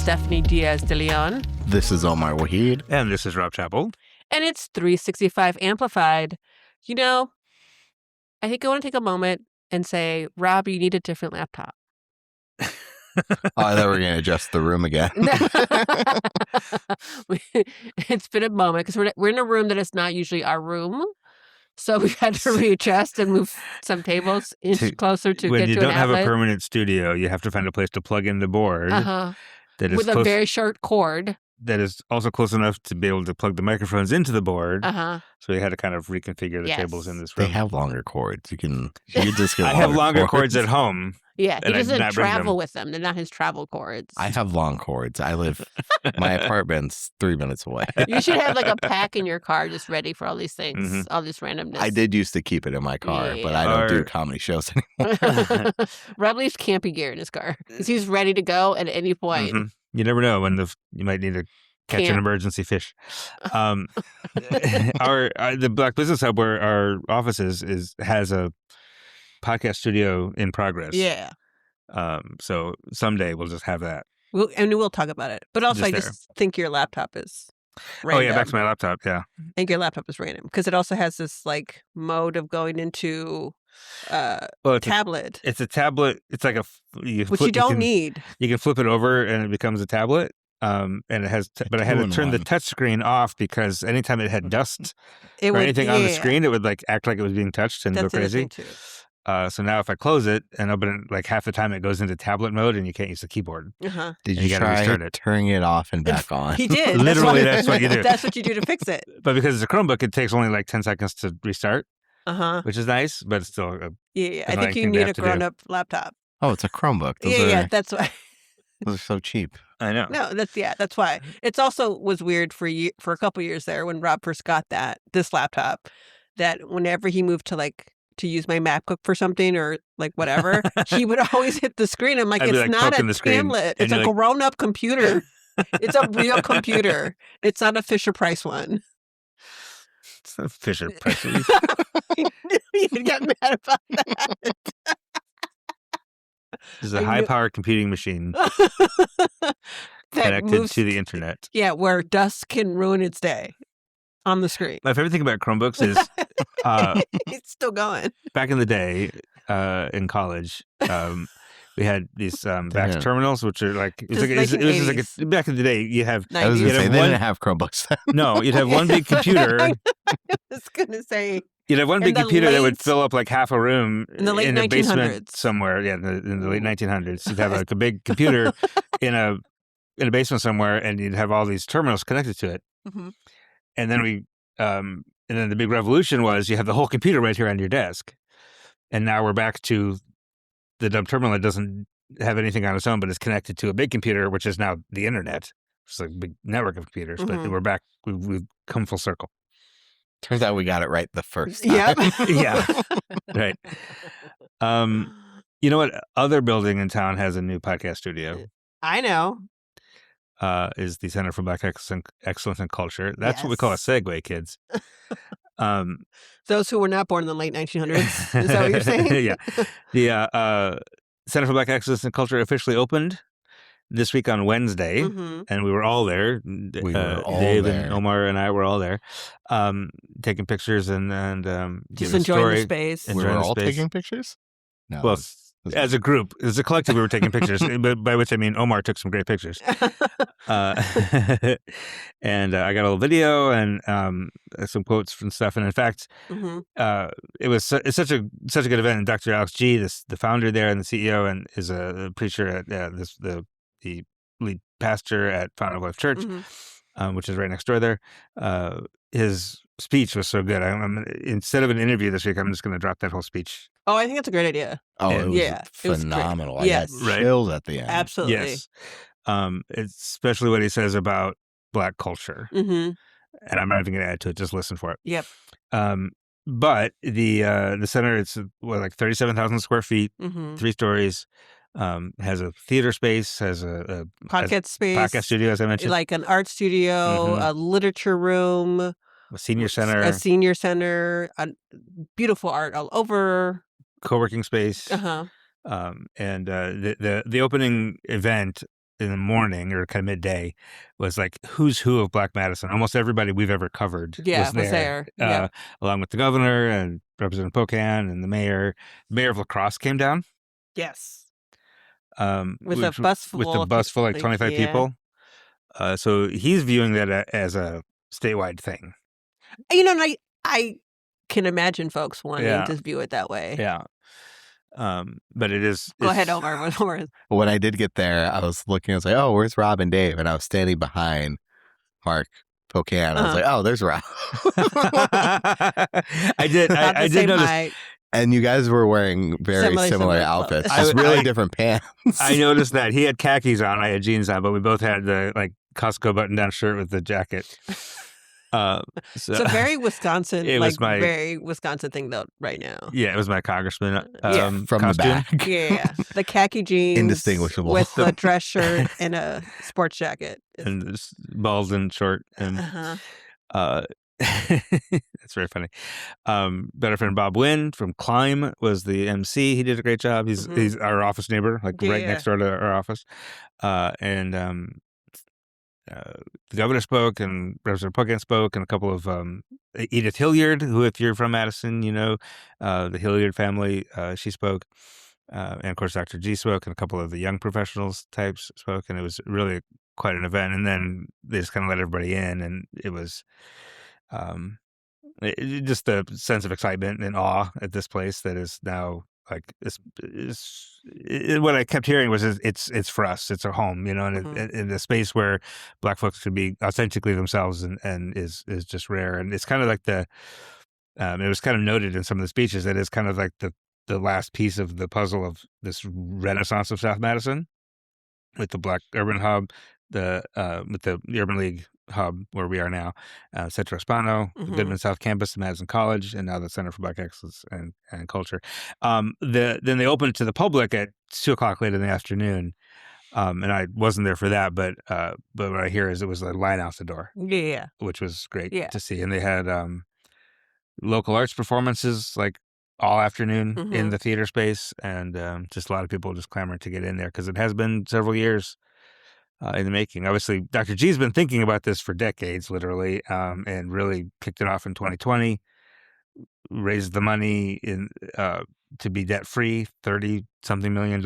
Stephanie Diaz de Leon. This is Omar Waheed. And this is Rob Chappell. And it's 365 Amplified. You know, I think I want to take a moment and say, Rob, you need a different laptop. I thought we were going to adjust the room again. It's been a moment because we're in a room that is not usually our room. So we've had to readjust and move some tables closer to when get you to don't an have outlet. a permanent studio, you have to find a place to plug in the board Uh-huh. that is With a very short cord. that is also close enough to be able to plug the microphones into the board. Uh-huh. So we had to kind of reconfigure the tables in this room. They have longer cords. You just get I have longer cords at home. Yeah, he and I did doesn't not bring travel them. with them. They're not his travel cords. I have long cords. My apartment's 3 minutes away. You should have like a pack in your car just ready for all these things, Mhm. all this randomness. I did used to keep it in my car, Yeah. but I don't do comedy shows anymore. Rob leaves camping gear in his car because he's ready to go at any point. Mhm. You never know when you might need to catch an emergency fish. The Black Business Hub, where our office has a podcast studio in progress. Yeah. So someday we'll just have that. We'll talk about it. But also, I just think your laptop is random. Oh, yeah, back to my laptop, yeah. I think your laptop is random because it also has this like mode of going into tablet. It's a tablet. It's like which you don't need. You can flip it over and it becomes a tablet. And it has, but I had to turn the touch screen off because anytime it had dust or anything on the screen, it would like act like it was being touched and go crazy. So now if I close it and open it, like half the time it goes into tablet mode and you can't use the keyboard. Uh-huh. Did you try turning it off and back on? He did. Literally, that's what you do. That's what you do to fix it. But because it's a Chromebook, it takes only like 10 seconds to restart, which is nice, but it's still yeah. I think you need a grown-up laptop. Oh, it's a Chromebook. That's why. Those are so cheap. I know. No, that's why. It's also was weird for a couple years there when Rob first got this laptop, that whenever he moved to use my MacBook for something or like whatever, he would always hit the screen. I'm like, it's not a tablet. It's a grown-up computer. It's a real computer. It's not a Fisher-Price one. It's a Fisher-Price. I knew you'd get mad about that. This is a high-powered computing machine connected to the internet. Yeah, where dust can ruin its day on the screen. My favorite thing about Chromebooks is it's still going. Back in the day, in college, we had these back terminals, which are like it was like back in the day. You have I was gonna say, they didn't have Chromebooks then. No, you'd have one big computer. I was gonna say. You'd have one big computer that would fill up like half a room in the late 1900s. A basement somewhere. Yeah, in the late 1900s, you'd have like a big computer in a basement somewhere, and you'd have all these terminals connected to it. Mm-hmm. And then and then the big revolution was you have the whole computer right here on your desk, and now we're back to the dumb terminal that doesn't have anything on its own, but is connected to a big computer, which is now the internet. It's like a big network of computers, but we're back. We've come full circle. Turns out we got it right the first time. Yep. Yeah. Right. You know what other building in town has a new podcast studio? I know. Is the Center for Black Excellence and Culture. That's what we call a segue, kids. Those who were not born in the late 1900s. Is that what you're saying? Yeah. The Center for Black Excellence and Culture officially opened this week on Wednesday, and we were all there. Dave and Omar and I were all there, taking pictures and just enjoying the space. We were all taking pictures? No. Well, as a group, as a collective, we were taking pictures, by which I mean Omar took some great pictures. And I got a little video and some quotes and stuff. And in fact, it's such a good event. And Dr. Alex G., the founder there and the CEO, and is a preacher at the lead pastor at Fountain of Life Church, which is right next door there. His speech was so good. Instead of an interview this week, I'm just going to drop that whole speech. Oh, I think that's a great idea. Oh, it was phenomenal. I got chills at the end. Absolutely. Yes. Especially what he says about Black culture. And I'm not even going to add to it. Just listen for it. Yep. But the center, it's like 37,000 square feet, 3 stories. Has a theater space, has a podcast space, podcast studio, as I mentioned, like an art studio, a literature room, a senior center, a beautiful art all over, co-working space. And the opening event in the morning or kind of midday was like who's who of Black Madison. Almost everybody we've ever covered was there. Yeah. Along with the governor and Representative Pocan and the mayor. Mayor of La Crosse came down. Yes. With a bus full with the of bus full like like, 25 people. So he's viewing that as a statewide thing. And I can imagine folks wanting Yeah. to view it that way. Yeah. But it is. Go ahead, Omar. When I did get there, I was looking. I was like, "Oh, where's Rob and Dave?" And I was standing behind Mark Pocan. I was like, "Oh, there's Rob." I did notice. Height. And you guys were wearing very similar outfits. Just really different pants. I noticed that he had khakis on. I had jeans on, but we both had the like Costco button-down shirt with the jacket. So it's a very Wisconsin, very Wisconsin thing though. Right now, yeah, it was my congressman from costume. the back. Yeah, the khaki jeans, indistinguishable, with the dress shirt and a sports jacket, and bald and short, and that's very funny. Better friend Bob Wynn from Climb was the MC. He did a great job. He's our office neighbor, like right next door to our office, the governor spoke, and Representative Pocan spoke, and a couple of Edith Hilliard, who, if you're from Madison, you know, the Hilliard family, she spoke, and of course Dr. G spoke, and a couple of the young professionals types spoke, and it was really quite an event. And then they just kind of let everybody in, and it was just the sense of excitement and awe at this place that is now like what I kept hearing was it's for us, it's our home, you know, and in a space where Black folks could be authentically themselves and is just rare. And it's kind of like it was kind of noted in some of the speeches that it's kind of like the last piece of the puzzle of this renaissance of South Madison with the Black Urban Hub, with the Urban League Hub where we are now, Centro Hispano, the Goodman South Campus, the Madison College, and now the Center for Black Excellence and Culture. Then they opened it to the public at 2:00 late in the afternoon, and I wasn't there for that, but what I hear is it was a line out the door, which was great to see, and they had local arts performances like all afternoon in the theater space, and just a lot of people just clamoring to get in there because it has been several years in the making. Obviously, Dr. G's been thinking about this for decades, literally, and really kicked it off in 2020, raised the money to be debt-free, $30-something million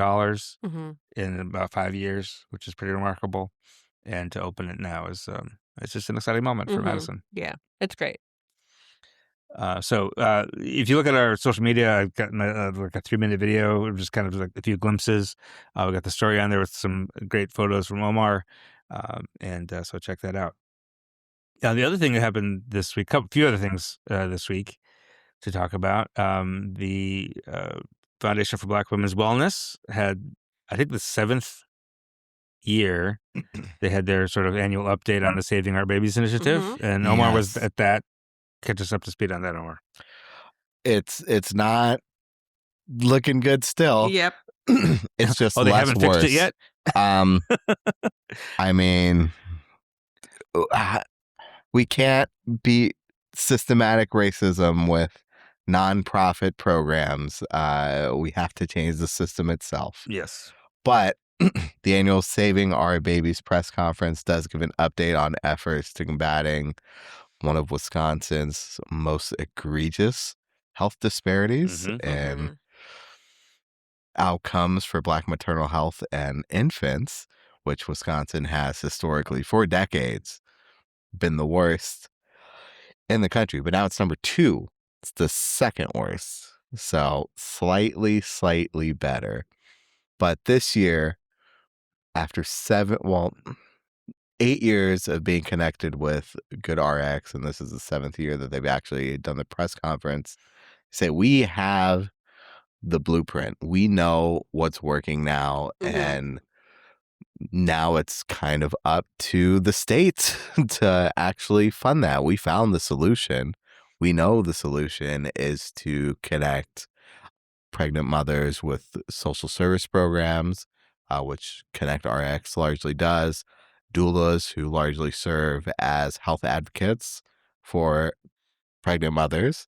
in about 5 years, which is pretty remarkable. And to open it now is it's just an exciting moment for Madison. Yeah, it's great. So if you look at our social media, I've got like a 3-minute video, just kind of like a few glimpses. We got the story on there with some great photos from Omar, and so check that out. The other thing that happened this week, a few other things this week to talk about. The Foundation for Black Women's Wellness had, I think, the 7th year they had their sort of annual update on the Saving Our Babies initiative, and Omar was at that. Catch us up to speed on that, Omar. It's not looking good still. Yep. It's just they haven't fixed it yet? I mean, we can't beat systematic racism with nonprofit programs. We have to change the system itself. Yes. But the annual Saving Our Babies press conference does give an update on efforts to combating one of Wisconsin's most egregious health disparities and outcomes for Black maternal health and infants, which Wisconsin has historically for decades been the worst in the country. But now it's number 2. It's the second worst. So slightly better. But this year, after 8 years of being connected with GoodRx, and this is the 7th year that they've actually done the press conference, say we have the blueprint. We know what's working now, and now it's kind of up to the state to actually fund that. We found the solution. We know the solution is to connect pregnant mothers with social service programs, which ConnectRx largely does. Doulas, who largely serve as health advocates for pregnant mothers.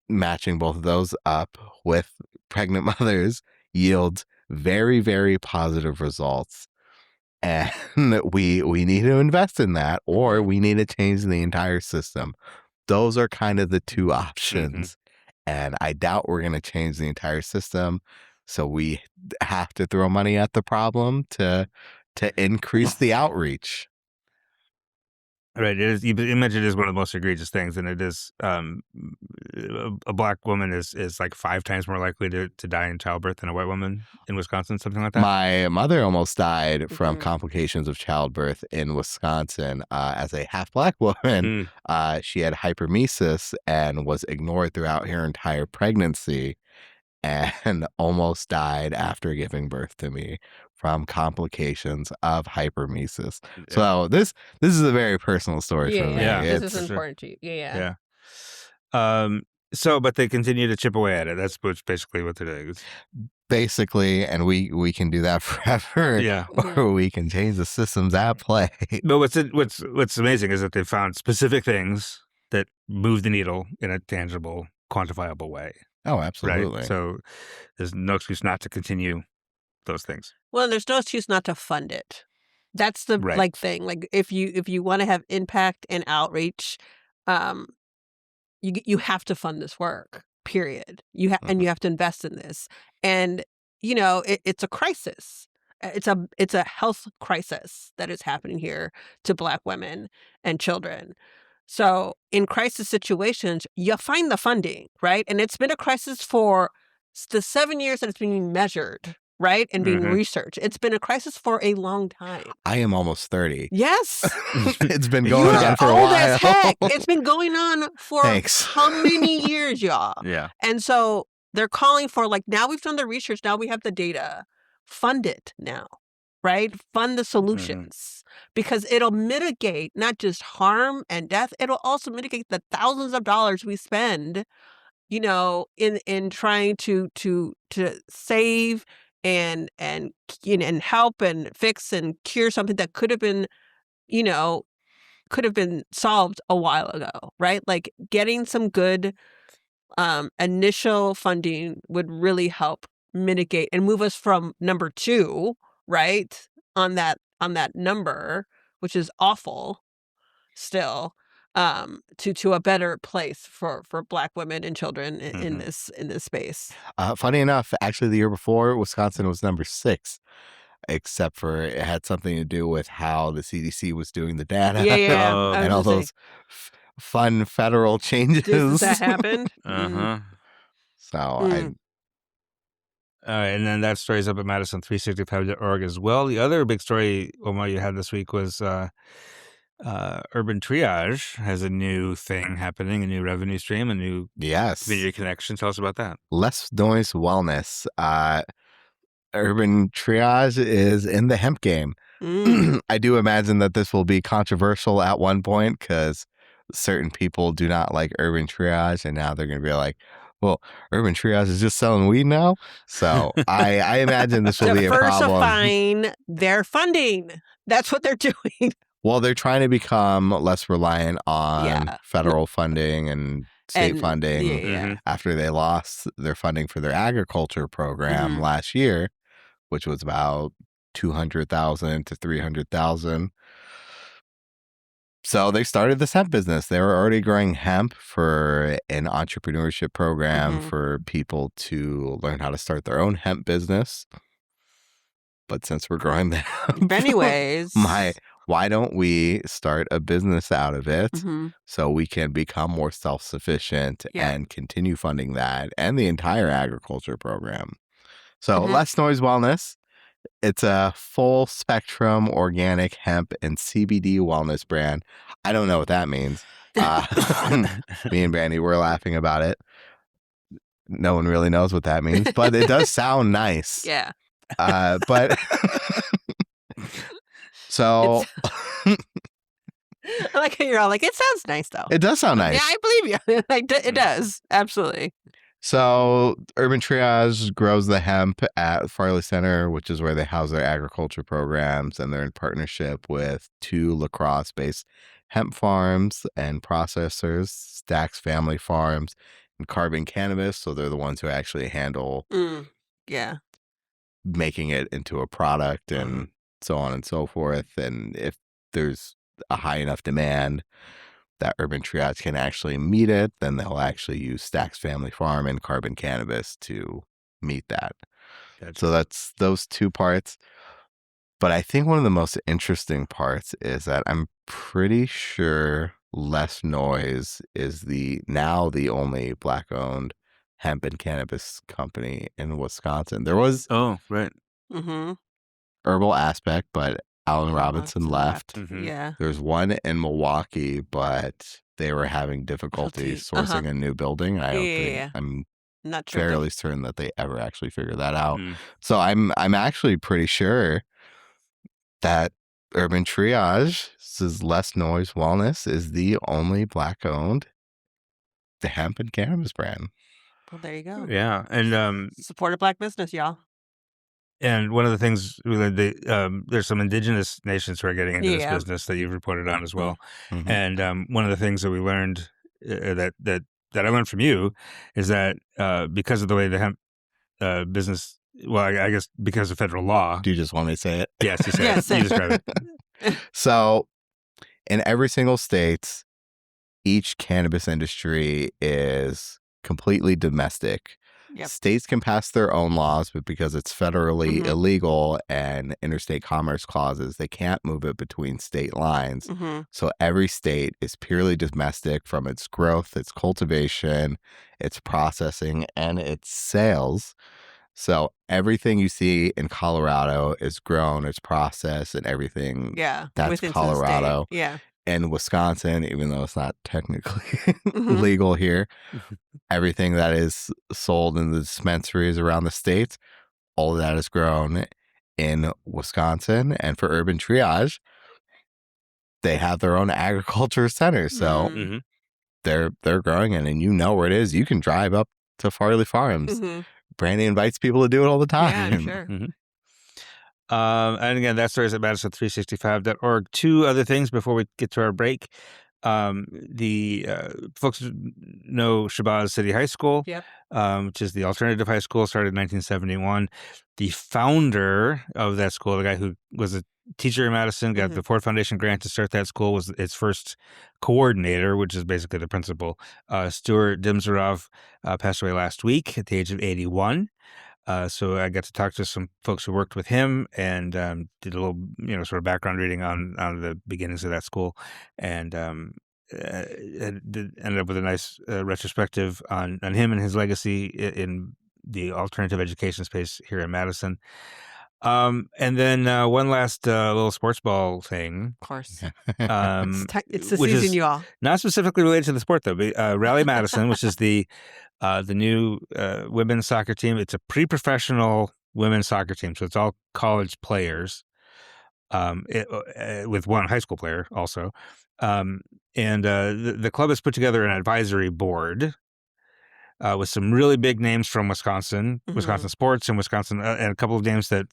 Matching both of those up with pregnant mothers yields very, very positive results. And we need to invest in that, or Mhm. we need to change the entire system. Those are kind of the two options. And I doubt we're going to change the entire system. So we have to throw money at the problem to increase the outreach. Right. It is. You mentioned it is one of the most egregious things, and it is. A black woman is like 5 times more likely to die in childbirth than a white woman in Wisconsin, something like that. My mother almost died from Mhm. complications of childbirth in Wisconsin as a half black woman. She had hypermesis and was ignored throughout her entire pregnancy, and almost died after giving birth to me from complications of hypermesis. So this is a very personal story for me. This for is sure. important to you. Yeah. So, but they continue to chip away at it. That's basically what they're doing. Basically, and we can do that forever. Yeah. Or we can change the systems at play. But what's amazing is that they found specific things that move the needle in a tangible, quantifiable way. Oh, absolutely. Right? So there's no excuse not to continue those things. Well, there's no excuse not to fund it. That's the Right. thing. Like if you want to have impact and outreach, you have to fund this work. Period. And you have to invest in this. And it's a crisis. It's a health crisis that is happening here to Black women and children. So in crisis situations, you find the funding, right? And it's been a crisis for the 7 years that it's being measured, right? And being researched. It's been a crisis for a long time. I am almost 30. Yes. It's been going on for a old while. as heck. It's been going on for how many years, y'all? Yeah. And so they're calling for, like, now we've done the research, now we have the data. Fund it now, right? Fund the solutions. Because it'll mitigate not just harm and death, it'll also mitigate the thousands of dollars we spend, in trying to save and help and fix and cure something that could have been solved a while ago, right? Like getting some good initial funding would really help mitigate and move us from number 2, right, on that number, which is awful still, to a better place for Black women and children in this space. Funny enough, actually the year before, Wisconsin was number 6. Except for it had something to do with how the CDC was doing the data. Yeah. And all those fun federal changes that happened. So All right, and then that story's up at Madison365.org as well. The other big story, Omar, you had this week was Urban Triage has a new thing happening, a new revenue stream, a new community connection. Tell us about that. Less noise wellness. Urban Triage is in the hemp game. I do imagine that this will be controversial at one point because certain people do not like Urban Triage, and now they're going to be like, well, Urban Triage is just selling weed now. So I imagine this will be a problem. Diversifying their funding. That's what they're doing. Well, they're trying to become less reliant on federal funding and state funding after they lost their funding for their agriculture program last year, which was about $200,000 to $300,000. So they started this hemp business. They were already growing hemp for an entrepreneurship program for people to learn how to start their own hemp business. But since we're growing the hemp, anyways, why don't we start a business out of it so we can become more self-sufficient and continue funding that and the entire agriculture program? So Less Noise Wellness. It's a full spectrum organic hemp and CBD wellness brand. I don't know what that means. Me and Brandy were laughing about it. No one really knows what that means, but it does sound nice. Yeah. But so I like how you're all like, it sounds nice though. It does sound nice. Yeah, I believe you. It does. Absolutely. So Urban Triage grows the hemp at Farley Center, which is where they house their agriculture programs, and they're in partnership with 2 La Crosse-based hemp farms and processors, Stacks Family Farms and Carbon Cannabis. So they're the ones who actually handle making it into a product and so on and so forth. And if there's a high enough demand that Urban Triage can actually meet it, then they'll actually use Stack's Family Farm and Carbon Cannabis to meet that. Gotcha. So that's those two parts. But I think one of the most interesting parts is that I'm pretty sure Less Noise is now the only Black-owned hemp and cannabis company in Wisconsin. There was right. Herbal Aspect, but Alan Robinson left. Yeah. There's one in Milwaukee, but they were having difficulty sourcing a new building. I don't think I'm not sure fairly certain that they ever actually figured that out. So I'm actually pretty sure that Urban Triage's Less Noise Wellness is the only Black-owned hemp and cannabis brand. Well, there you go. Yeah, and support a Black business, y'all. And one of the things, there's some indigenous nations who are getting into this business that you've reported on as well. And one of the things that we learned that I learned from you is that because of the way the hemp business, well, I guess because of federal law. Do you just want me to say it? Yes, you say it. You describe it. So, in every single state, each cannabis industry is completely domestic. States can pass their own laws, but because it's federally illegal and interstate commerce clauses, they can't move it between state lines. So every state is purely domestic from its growth, its cultivation, its processing, and its sales. So everything you see in Colorado is grown, it's processed, and everything that's Colorado. And Wisconsin, even though it's not technically legal here, everything that is sold in the dispensaries around the state, all of that is grown in Wisconsin. And for Urban Triage, they have their own agriculture center. So they're growing it, and you know where it is. You can drive up to Farley Farms. Brandy invites people to do it all the time. Yeah, I'm sure. And again, that story is at Madison365.org. Two other things before we get to our break. The folks know Shabazz City High School, which is the alternative high school, started in 1971. The founder of that school, the guy who was a teacher in Madison, got the Ford Foundation grant to start that school, was its first coordinator, which is basically the principal. Stuart Dimzarov passed away last week at the age of 81. So I got to talk to some folks who worked with him and did a little, sort of background reading on the beginnings of that school, and ended up with a nice retrospective on him and his legacy in the alternative education space here in Madison. And then one last little sports ball thing. Of course. It's the season, you all. Not specifically related to the sport, though. But, Rally Madison, which is the new women's soccer team. It's a pre-professional women's soccer team, so it's all college players, with one high school player also. And the club has put together an advisory board with some really big names from Wisconsin sports, and Wisconsin, and a couple of names that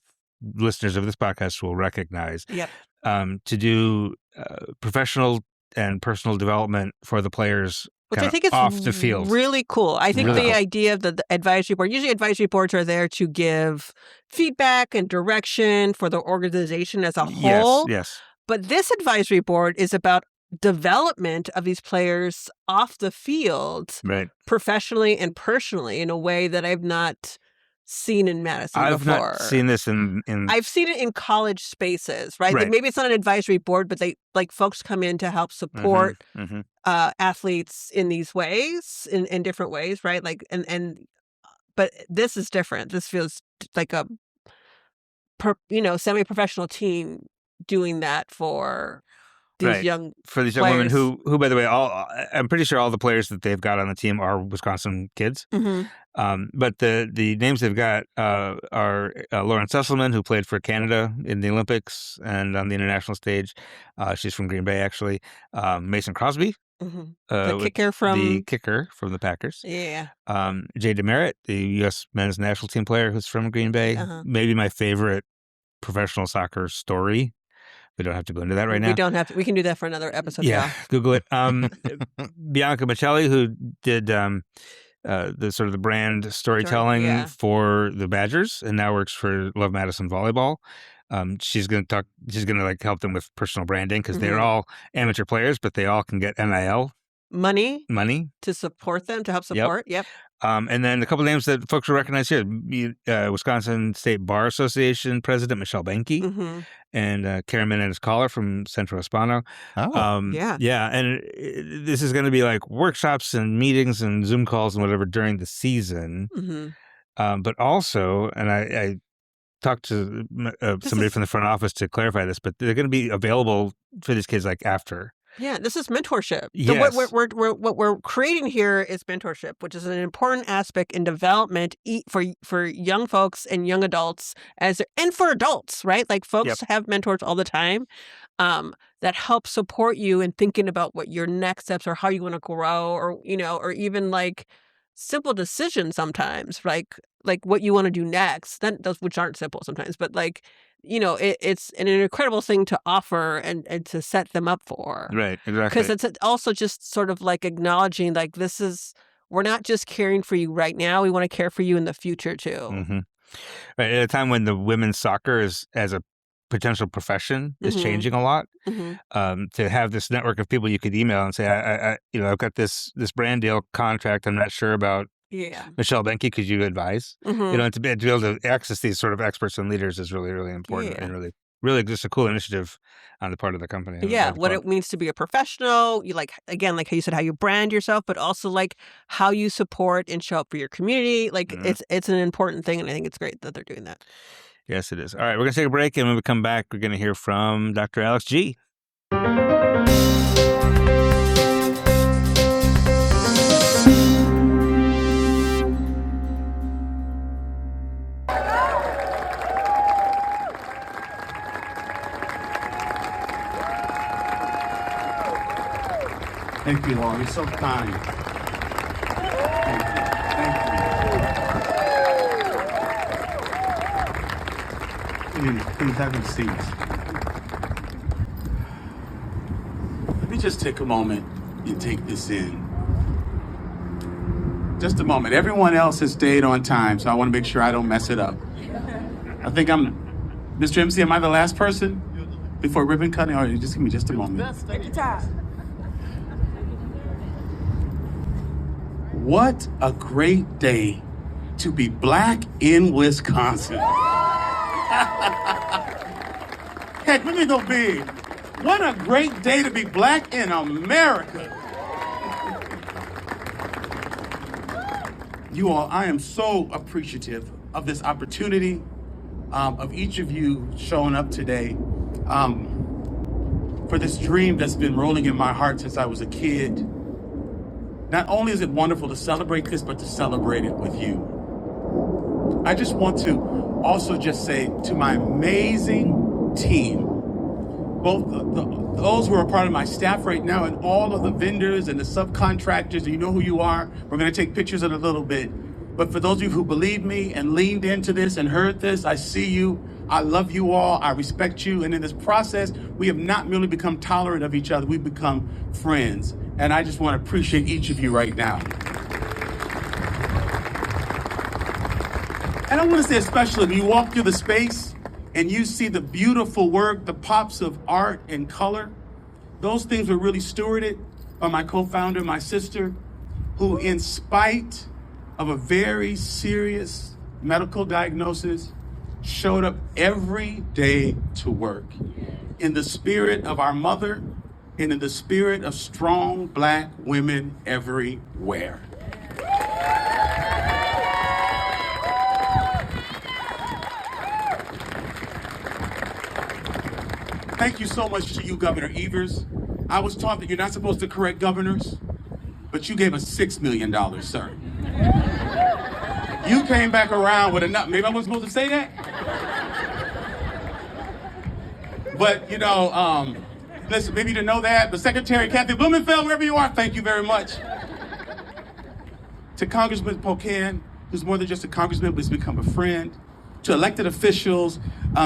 listeners of this podcast will recognize. To do professional and personal development for the players, which I think is off the field. Really cool. I think the idea of the advisory board, usually advisory boards are there to give feedback and direction for the organization as a whole. Yes. But this advisory board is about development of these players off the field, professionally and personally, in a way that I've not seen in Madison before. I've not seen this in I've seen it in college spaces, right? Right. Like maybe it's not an advisory board, but they folks come in to help support athletes in these ways, in different ways, right? Like but this is different. This feels like a semi-professional team doing that for these young women who by the way, I'm pretty sure all the players that they've got on the team are Wisconsin kids. But the names they've got are Lauren Sesselman, who played for Canada in the Olympics and on the international stage. She's from Green Bay, actually. Mason Crosby, the kicker from the Packers. Yeah. Jay Demerit, the U.S. men's national team player who's from Green Bay. Maybe my favorite professional soccer story. We don't have to go into that right now. We don't have to. We can do that for another episode. Yeah, Google it. Bianca Michelli, who did the sort of the brand storytelling for the Badgers, and now works for Love Madison Volleyball. She's going to like help them with personal branding because they're Mhm. all amateur players, but they all can get NIL Money money. to support them, to help Yep. support. Yep. And then a couple names that folks will recognize here: Wisconsin State Bar Association President Michelle Benke Mhm. and Karen Menendez-Caller from Centro Hispano. Oh, Yeah. And this is going to be like workshops and meetings and Zoom calls and whatever during the season. Mhm. But also, and I talked to somebody is- from the front office to clarify this, but they're going to be available for these kids like after. Yeah, this is mentorship. Yes. What we're creating here is mentorship, which is an important aspect in development for young folks and young adults and for adults, right? Like folks have mentors all the time that help support you in thinking about what your next steps or how you want to grow, or or even like simple decisions sometimes, like what you want to do next. Those which aren't simple sometimes, but like it's an incredible thing to offer and to set them up for. Right, exactly. Because it's also just sort of like acknowledging like we're not just caring for you right now. We want to care for you in the future too. Mm-hmm. Right, at a time when the women's soccer is as a potential profession is changing a lot, to have this network of people you could email and say, I've got this brand deal contract. I'm not sure about. Yeah. Michelle Benke, could you advise? To be able to access these sort of experts and leaders is really, really important and really, really just a cool initiative on the part of the company. Yeah, what it means to be a professional. You like how you said, how you brand yourself, but also like how you support and show up for your community. Like it's an important thing, and I think it's great that they're doing that. Yes, it is. All right, we're gonna take a break, and when we come back, we're gonna hear from Dr. Alex G. Thank you all. You're so kind. Thank you. Please have your seats. Let me just take a moment and take this in. Just a moment. Everyone else has stayed on time, so I want to make sure I don't mess it up. I think Mr. MC, am I the last person before ribbon cutting? Or just give me just a moment. Take your time. What a great day to be Black in Wisconsin. Heck, let me go big. What a great day to be Black in America. You all, I am so appreciative of this opportunity, of each of you showing up today, for this dream that's been rolling in my heart since I was a kid. Not only is it wonderful to celebrate this, but to celebrate it with you. I just want to also just say to my amazing team, both those who are part of my staff right now and all of the vendors and the subcontractors, you know who you are. We're going to take pictures in a little bit. But for those of you who believed me and leaned into this and heard this, I see you. I love you all. I respect you. And in this process, we have not merely become tolerant of each other, we've become friends. And I just want to appreciate each of you right now. And I want to say especially when you walk through the space and you see the beautiful work, the pops of art and color, those things were really stewarded by my co-founder, my sister, who in spite of a very serious medical diagnosis, showed up every day to work in the spirit of our mother and in the spirit of strong Black women everywhere. Thank you so much to you, Governor Evers. I was taught that you're not supposed to correct governors, but you gave us $6 million, sir. You came back around with enough. Maybe I wasn't supposed to say that? But, listen, maybe you didn't know that, but Secretary Kathy Blumenfeld, wherever you are, thank you very much. To Congressman Pocan, who's more than just a congressman, but has become a friend. To elected officials,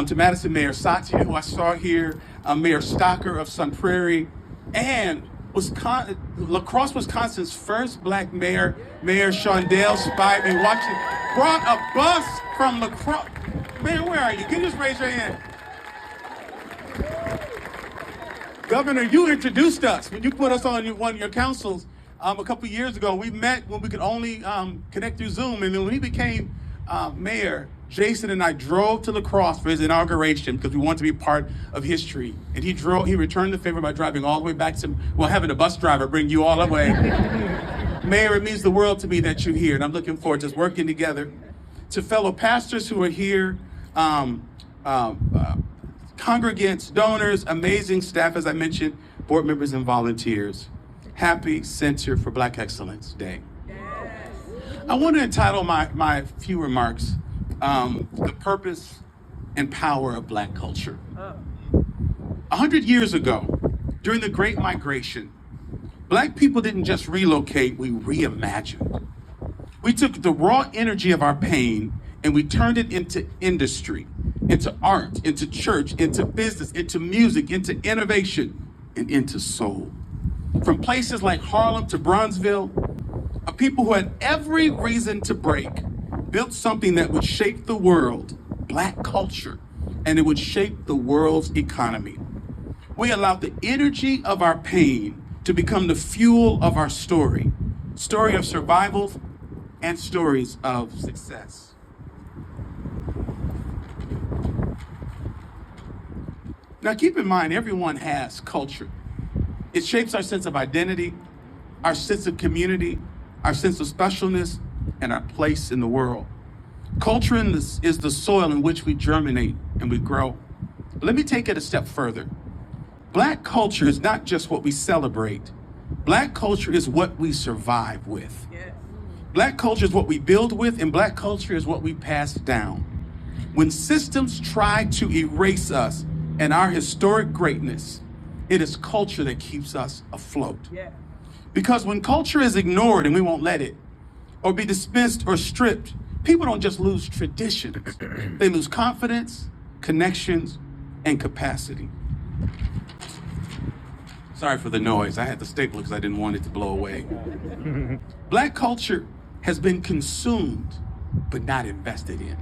to Madison Mayor Satya, who I saw here, Mayor Stocker of Sun Prairie, and La Crosse, Wisconsin's first Black mayor, Mayor Shondell Spivey, brought a bus from La Crosse. Mayor, where are you? Can you just raise your hand? Governor, you introduced us when you put us on one of your councils a couple years ago. We met when we could only connect through Zoom, and then when he became mayor, Jason and I drove to La Crosse for his inauguration because we wanted to be part of history. And he returned the favor by driving all the way back to, having a bus driver bring you all the way. Mayor, it means the world to me that you're here, and I'm looking forward to us working together. To fellow pastors who are here, congregants, donors, amazing staff, as I mentioned, board members and volunteers. Happy Center for Black Excellence Day. I want to entitle my few remarks, The Purpose and Power of Black Culture. 100 years ago, during the Great Migration, Black people didn't just relocate, we reimagined. We took the raw energy of our pain and we turned it into industry, into art, into church, into business, into music, into innovation, and into soul. From places like Harlem to Bronzeville, a people who had every reason to break built something that would shape the world, Black culture, and it would shape the world's economy. We allowed the energy of our pain to become the fuel of our story of survival and stories of success. Now keep in mind, everyone has culture. It shapes our sense of identity, our sense of community, our sense of specialness, and our place in the world. Culture is the soil in which we germinate and we grow. Let me take it a step further. Black culture is not just what we celebrate. Black culture is what we survive with. Black culture is what we build with, and Black culture is what we pass down. When systems try to erase us and our historic greatness, it is culture that keeps us afloat. Because when culture is ignored, and we won't let it, or be dismissed or stripped, people don't just lose traditions. They lose confidence, connections, and capacity. Sorry for the noise. I had to staple it because I didn't want it to blow away. Black culture has been consumed, but not invested in.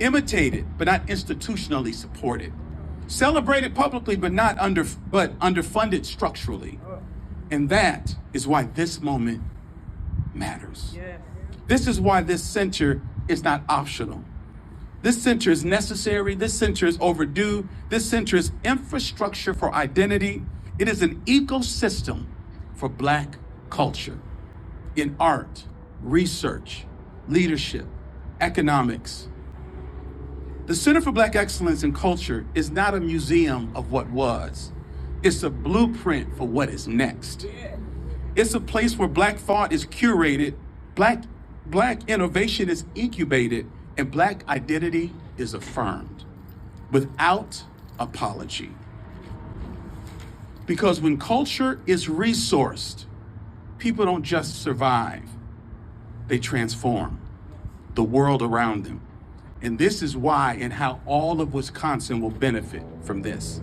Imitated, but not institutionally supported. Celebrated publicly, but underfunded structurally. And that is why this moment matters. This is why this center is not optional. This center is necessary. This center is overdue. This center is infrastructure for identity. It is an ecosystem for Black culture in art, research, leadership, economics. The Center for Black Excellence in Culture is not a museum of what was. It's a blueprint for what is next. It's a place where Black thought is curated, Black innovation is incubated, and Black identity is affirmed without apology. Because when culture is resourced, people don't just survive, they transform the world around them. And this is why and how all of Wisconsin will benefit from this.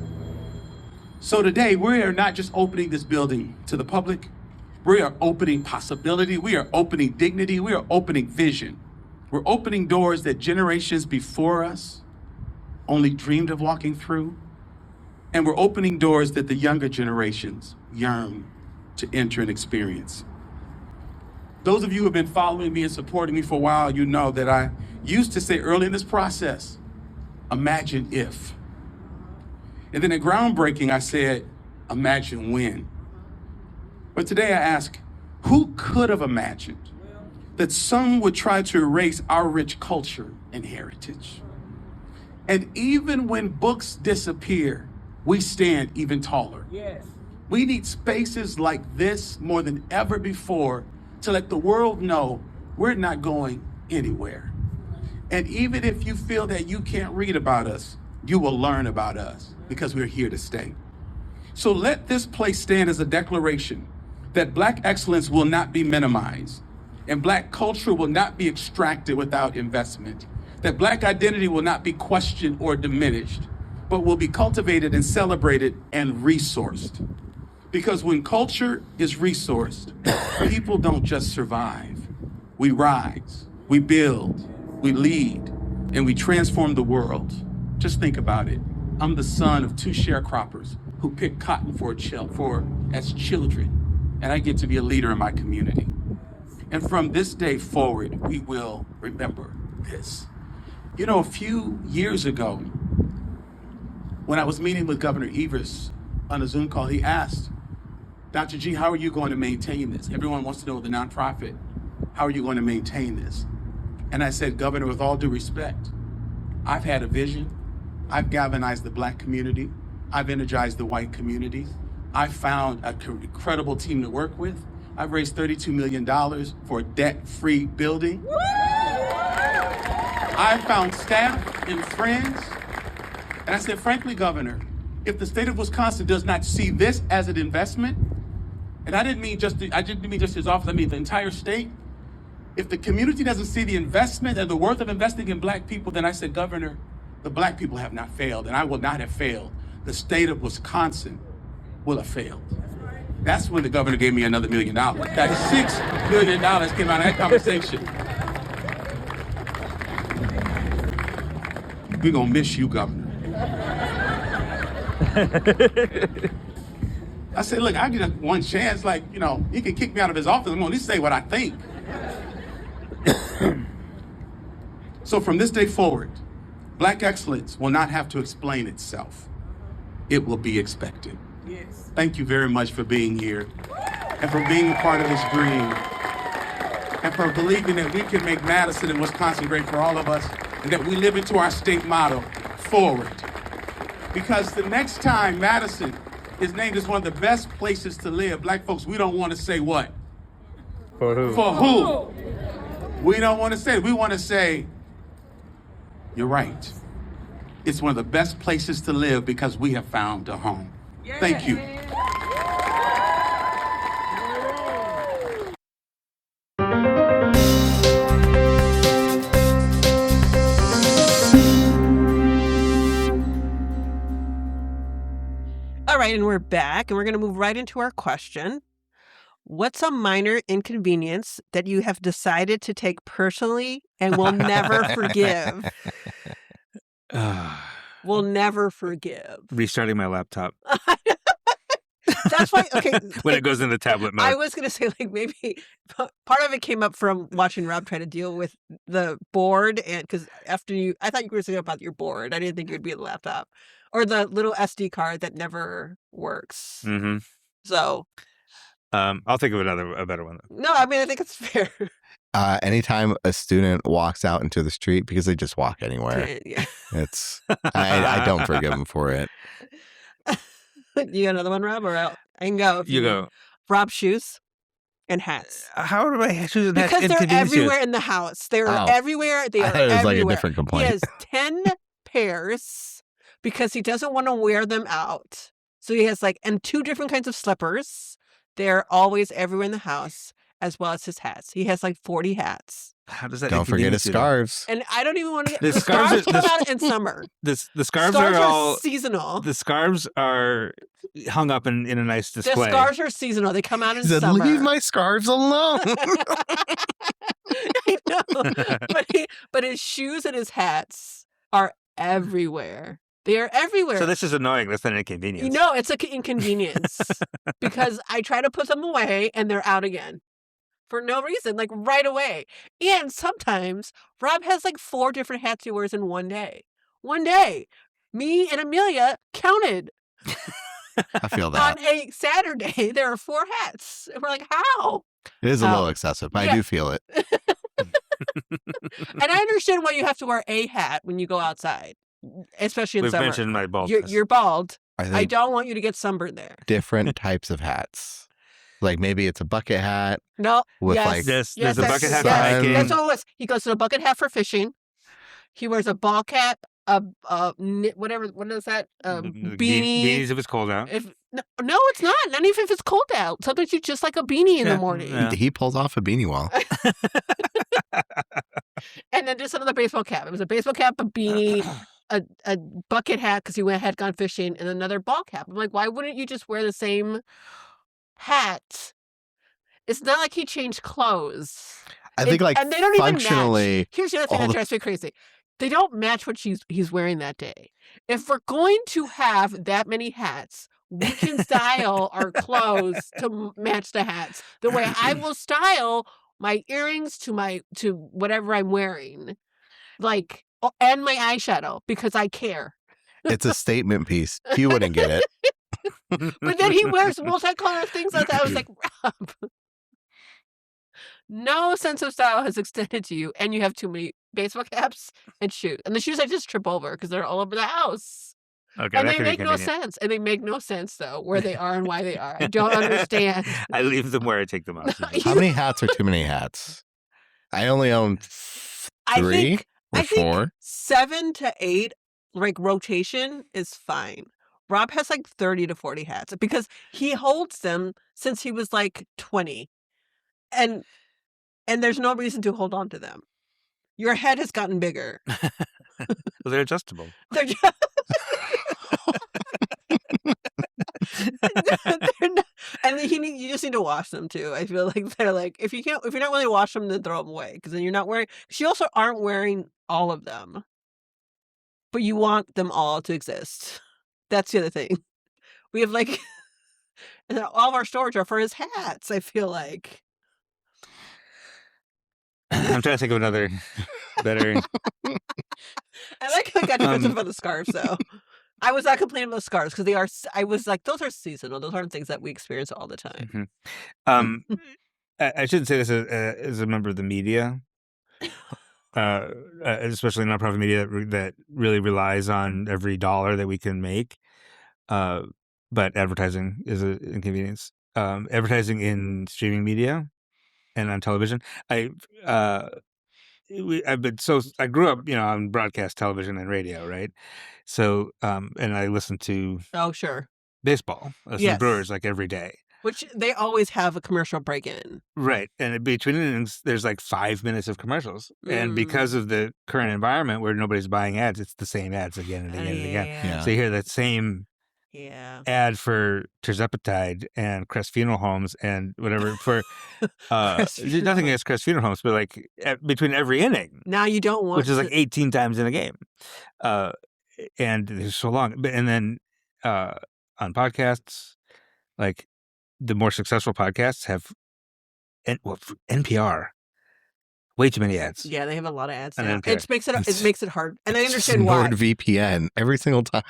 So today, we are not just opening this building to the public, we are opening possibility, we are opening dignity, we are opening vision. We're opening doors that generations before us only dreamed of walking through. And we're opening doors that the younger generations yearn to enter and experience. Those of you who have been following me and supporting me for a while, you know that I used to say early in this process, imagine if. And then at groundbreaking, I said, imagine when. But today I ask, who could have imagined that some would try to erase our rich culture and heritage? And even when books disappear, we stand even taller. We need spaces like this more than ever before to let the world know we're not going anywhere. And even if you feel that you can't read about us, you will learn about us because we're here to stay. So let this place stand as a declaration that Black excellence will not be minimized and Black culture will not be extracted without investment, that Black identity will not be questioned or diminished, but will be cultivated and celebrated and resourced. Because when culture is resourced, people don't just survive. We rise, we build, we lead, and we transform the world. Just think about it. I'm the son of two sharecroppers who who picked cotton as children, and I get to be a leader in my community. And from this day forward, we will remember this. You know, a few years ago, when I was meeting with Governor Evers on a Zoom call, he asked, Dr. G, how are you going to maintain this? Everyone wants to know the nonprofit, how are you going to maintain this? And I said, Governor, with all due respect, I've had a vision. I've galvanized the Black community. I've energized the white community. I've found an incredible team to work with. I've raised $32 million for a debt-free building. I've found staff and friends. And I said, frankly, Governor, if the state of Wisconsin does not see this as an investment, and I didn't mean just his office, I mean the entire state. If the community doesn't see the investment and the worth of investing in Black people, then I said, Governor, the Black people have not failed, and I will not have failed. The state of Wisconsin will have failed. That's when the governor gave me another $1 million. That $6 million came out of that conversation. We're gonna miss you, Governor. I said, look, I get one chance, like, you know, he can kick me out of his office. I'm gonna at least say what I think. So from this day forward, Black excellence will not have to explain itself. It will be expected. Yes. Thank you very much for being here and for being a part of this dream and for believing that we can make Madison and Wisconsin great for all of us and that we live into our state motto, forward. Because the next time Madison is named as one of the best places to live, Black folks, we don't want to say what? For who? For who? We don't want to say it. We want to say, you're right. It's one of the best places to live because we have found a home. Yeah. Thank you. All right, and we're back, and we're going to move right into our question. What's a minor inconvenience that you have decided to take personally and will never forgive? Will never forgive. Restarting my laptop. That's why, okay. When it goes into tablet mode. I was going to say, like, maybe part of it came up from watching Rob try to deal with the board. And because I thought you were saying about your board. I didn't think it would be the laptop or the little SD card that never works. Mm-hmm. So. I'll think of a better one. No, I mean, I think it's fair. Anytime a student walks out into the street, because they just walk anywhere, Yeah. it's I don't forgive them for it. You got another one, Rob, or I can go. You go. Rob's shoes and hats. How do my shoes and hats Because they're inconvenience you? everywhere in the house. They're everywhere. They are It was everywhere. like a different complaint. He has 10 pairs because he doesn't want to wear them out. So he has and 2 different kinds of slippers. They're always everywhere in the house, as well as his hats. He has 40 hats. How does that? Don't forget his scarves. And I don't even want to get The the scarves scarves come out in summer. The scarves are all seasonal. The scarves are hung up in a nice display. The scarves are seasonal. They come out in He said, summer. leave my scarves alone. I know. But his shoes and his hats are everywhere. They are everywhere. So this is annoying. That's not an inconvenience. No, it's an inconvenience because I try to put them away and they're out again for no reason, right away. And sometimes Rob has 4 different hats he wears in one day. One day. Me and Amelia counted. I feel that. On a Saturday, there are 4 hats. And we're like, how? It is a little excessive, but I do feel it. And I understand why you have to wear a hat when you go outside. Especially in We've summer. mentioned my baldness. You're bald. I don't want you to get sunburned there. Different types of hats. Maybe it's a bucket hat. No. With there's a bucket hat for sun. hiking. That's all it was. He goes to the bucket hat for fishing. He wears a ball cap, whatever. What is that? Beanie. Beanies if it's cold out. No, it's not. Not even if it's cold out. Sometimes you just like a beanie in the morning. Yeah. He pulls off a beanie wall. And then just another baseball cap. It was a baseball cap, a beanie. A bucket hat because he had gone fishing, and another ball cap. I'm like, why wouldn't you just wear the same hat? It's not like he changed clothes. I think and they don't functionally. even match. Here's the other thing that drives me crazy. They don't match what he's wearing that day. If we're going to have that many hats, we can style our clothes to match the hats. The way I will style my earrings to whatever I'm wearing. Like, and my eyeshadow, because I care. It's a statement piece. He wouldn't get it. But then he wears multicolored things like that. I was like, Rob, no sense of style has extended to you, and you have too many baseball caps and shoes. And the shoes I just trip over because they're all over the house. Okay, And that they could be make no convenient. sense. And they make no sense, though, where they are and why they are. I don't understand. I leave them where I take them off. How many hats are too many hats? I only own 3 or 4. 7 to 8, like, rotation is fine. Rob has like 30 to 40 hats because he holds them since he was like 20. And there's no reason to hold on to them. Your head has gotten bigger. Well, they're adjustable. They're just... they're not... And you just need to wash them too. I feel like they're like, if you're not willing to wash them, then throw them away, because then you're not wearing. Because you also aren't wearing all of them, but you want them all to exist. That's the other thing. We have like all of our storage are for his hats. I feel like. I'm trying to think of another better. I like how I got defensive about the scarves, though. I was not complaining about the scarves because I was like, those are seasonal. Those aren't things that we experience all the time. Mm-hmm. I shouldn't say this as a member of the media, especially nonprofit media that really relies on every dollar that we can make. But advertising is an inconvenience. Advertising in streaming media and on television. I grew up, on broadcast television and radio, right? So, and I listened to baseball, the Brewers like every day. Which they always have a commercial break in. Right. And between innings, there's like 5 minutes of commercials. And because of the current environment where nobody's buying ads, it's the same ads again and again and again. Yeah. So you hear that same ad for Terzepatide and Crest Funeral Homes and whatever for nothing against Crest Funeral Homes, but like between every inning. Now you don't want which is like 18 times in a game. And they're so long. And then on podcasts, like the more successful podcasts have NPR. Way too many ads. Yeah, they have a lot of ads And now. NPR. It makes it hard. And I understand why. NordVPN every single time.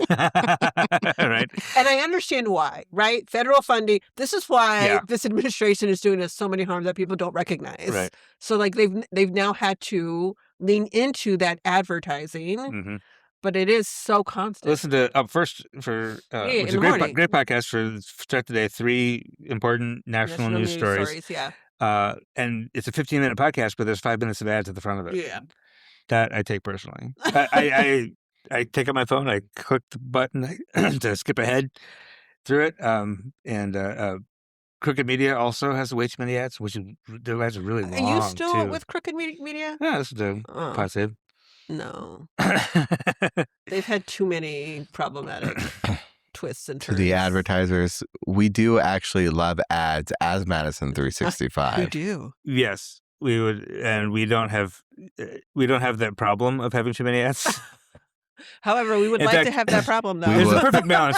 Right. And I understand why, right? Federal funding. This is why this administration is doing us so many harm that people don't recognize. Right. So like they've now had to lean into that advertising. Mm-hmm. But it is so constant. Listen to Up First which is a great podcast for Start the Day. 3 important national news stories. Yeah. And it's a 15-minute podcast, but there's 5 minutes of ads at the front of it. Yeah. That I take personally. I take out my phone, I click the button to skip ahead through it. And Crooked Media also has way too many ads, which their ads are really long. Are you still too. with Crooked Media? Yeah, listen to Pod Save. No. They've had too many problematic twists and turns. To the advertisers, we do actually love ads as Madison 365. We do. Yes, we would, and we don't have that problem of having too many ads. However, we would like to have that problem, though. There's a perfect balance.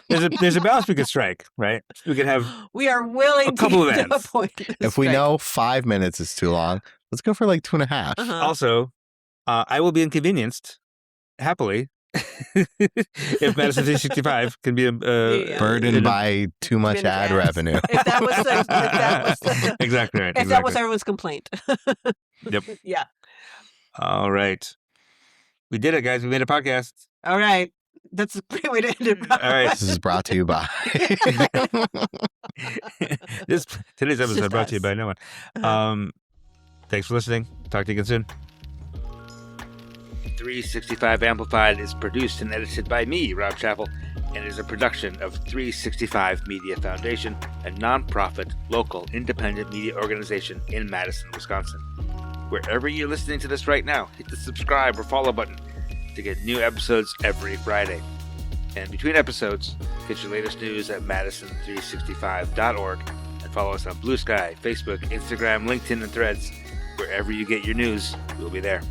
There's a balance we could strike, right? We could have. We are willing a couple of to ads. A point. If we know 5 minutes is too long, let's go for like 2.5. Uh-huh. Also, I will be inconvenienced happily if Madison 365 can be burdened by too much ad revenue. If that was exactly right. If that was everyone's complaint. Yep. Yeah. All right. We did it, guys. We made a podcast. All right. That's a great way to end it. All right. This is brought to you by. Today's episode is brought to you by no one. Uh-huh. Thanks for listening. Talk to you again soon. 365 Amplified is produced and edited by me, Rob Chappell, and is a production of 365 Media Foundation, a nonprofit, local, independent media organization in Madison, Wisconsin. Wherever you're listening to this right now, hit the subscribe or follow button to get new episodes every Friday. And between episodes, get your latest news at madison365.org and follow us on Blue Sky, Facebook, Instagram, LinkedIn, and Threads. Wherever you get your news, we'll be there.